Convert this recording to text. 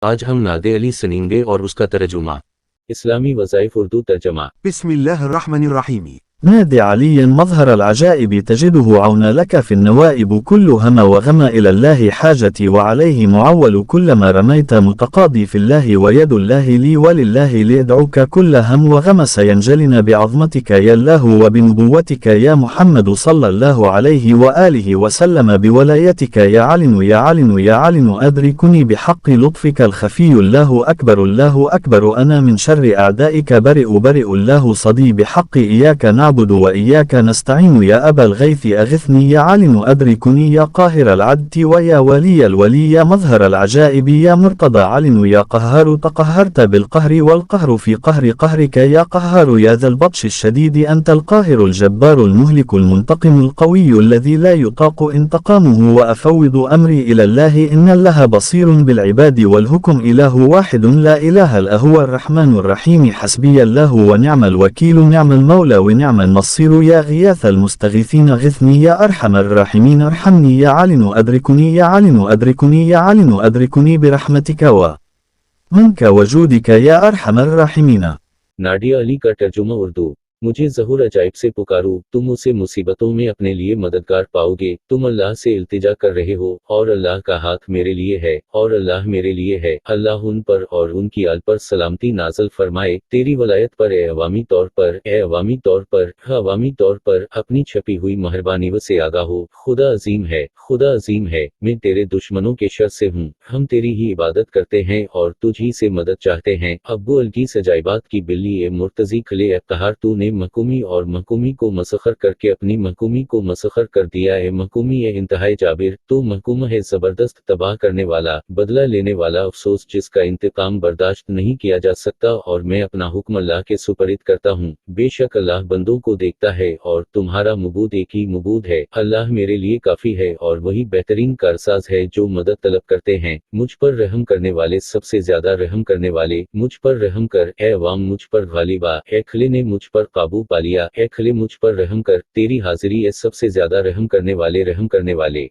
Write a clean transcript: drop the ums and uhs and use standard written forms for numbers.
आज हम नादे अली सुनेंगे और उसका तर्जुमा। इस्लामी वज़ाइफ उर्दू तर्जमा। بسم الله الرحمن الرحيم. نادي عليا مظهر العجائب تجده عون لك في النوائب كل هم وغم إلى الله حاجتي وعليه معول كلما رميت متقاضي في الله ويد الله لي ولله ليدعوك كل هم وغم سينجلنا بعظمتك يا الله وبنبوتك يا محمد صلى الله عليه وآله وسلم بولايتك يا علن يا علن يا علن أدركني بحق لطفك الخفي الله أكبر أنا من شر أعدائك برئ الله صدي بحق إياك نعبد وإياك نستعين يا أبا الغيث أغثني يا علن أدركني يا قاهر العدت ويا ولي الولي يا مظهر العجائب يا مرتضى علن يا قهار تقهرت بالقهر والقهر في قهر قهرك يا قهار يا ذا البطش الشديد أنت القاهر الجبار المهلك المنتقم القوي الذي لا يطاق انتقامه وأفوض أمري إلى الله إن الله بصير بالعباد والحكم إله واحد لا إله إلا هو الرحمن الرحيم حسبي الله ونعم الوكيل نعم المولى ونعم النصير يا غياث المستغيثين غثني يا أرحم الراحمين ارحمني يا علن أدركني يا علن أدركني يا علن أدركني برحمتك ومنك وجودك يا أرحم الراحمين. नाडिया अली का तर्जुमा उर्दू। मुझे ज़हूर अजाइब से पुकारो, तुम उसे मुसीबतों में अपने लिए मददगार पाओगे। तुम अल्लाह से इल्तिजा कर रहे हो और अल्लाह का हाथ मेरे लिए है और अल्लाह मेरे लिए है। अल्लाह उन पर और उनकी आल पर सलामती नाज़िल फरमाए। तेरी वलायत पर अवामी तौर पर अपनी छपी हुई मेहरबानी से आगाह हो। खुदा अजीम है, मैं तेरे दुश्मनों के शर से हूँ। हम तेरी ही इबादत करते हैं और तुझ ही से मदद चाहते हैं। अब्बू अलकीस अजाइबात की बिल्ली ए मुर्तजी खले अफ्तार तूने महकूमी और महकूमी को मसखर करके अपनी महकूमी को मसखर कर दिया है। महकूमी है इंतहाई जाबिर, तो महकूम है ज़बरदस्त, तबाह करने वाला, बदला लेने वाला, अफसोस जिसका इंतकाम बर्दाश्त नहीं किया जा सकता। और मैं अपना हुक्म अल्लाह के सुपरिद करता हूँ। बेशक अल्लाह बंदों को देखता है और तुम्हारा मबूद एक ही मबूद है। अल्लाह मेरे लिए काफ़ी है और वही बेहतरीन कारसाज है जो मदद तलब करते हैं। मुझ पर रहम करने वाले सबसे ज्यादा रहम करने वाले, मुझ पर रहम कर ए अवाम, मुझ पर गालिबा। ए खले ने मुझ पर काबू पा लिया, ए खले मुझ पर रहम कर। तेरी हाजिरी है सबसे ज्यादा रहम करने वाले।